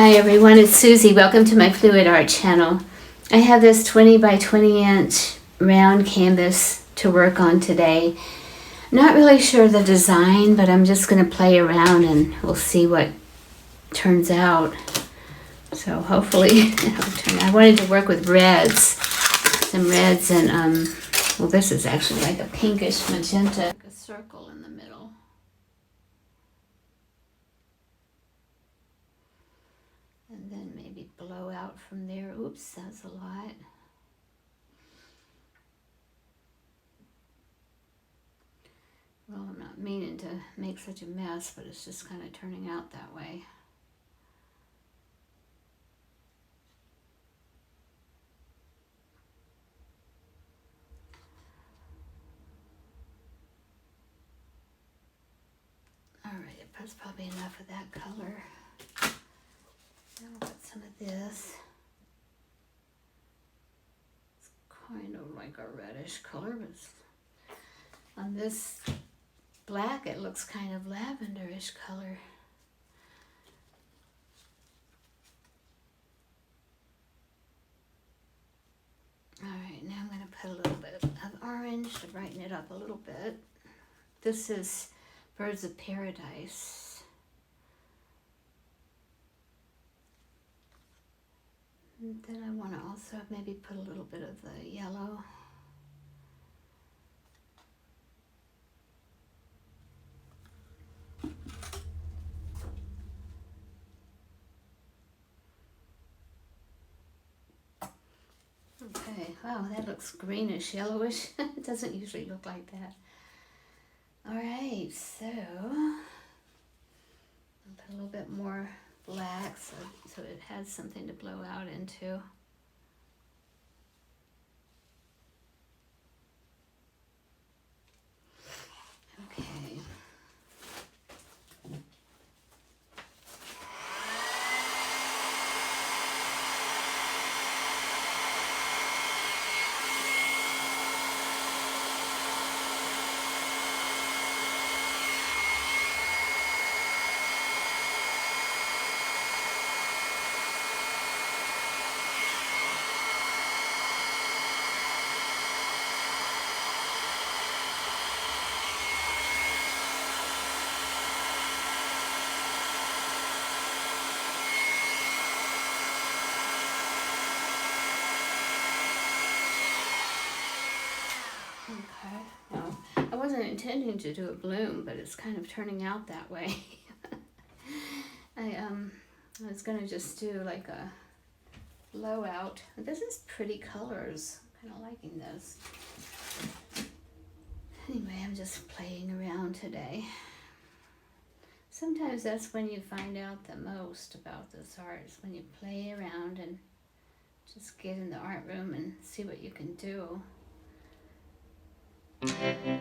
Hi everyone, it's Susie. Welcome to my fluid art channel. I have this 20 by 20 inch round canvas to work on today. Not really sure the design, but I'm just going to play around and we'll see what turns out. So hopefully I wanted to work with reds, some reds, and well, this is actually like a pinkish magenta, like a circle in the middle. And then maybe blow out from there. Oops, that's a lot. Well, I'm not meaning to make such a mess, but it's just kind of turning out that way. Alright, that's probably enough of that color. Now I'll put some of this. It's kind of like a reddish color, but on this black it looks kind of lavenderish color. Alright, now I'm going to put a little bit of orange to brighten it up a little bit. This is Birds of Paradise. And then I want to also maybe put a little bit of the yellow. Okay, wow, that looks greenish, yellowish. It doesn't usually look like that. Alright, so I'll put a little bit more black so it has something to blow out into. Okay. Okay, no, I wasn't intending to do a bloom, but it's kind of turning out that way. I was gonna just do like a blowout. This is pretty colors. I'm kind of liking this. Anyway, I'm just playing around today. Sometimes that's when you find out the most about this art, is when you play around and just get in the art room and see what you can do. Okay.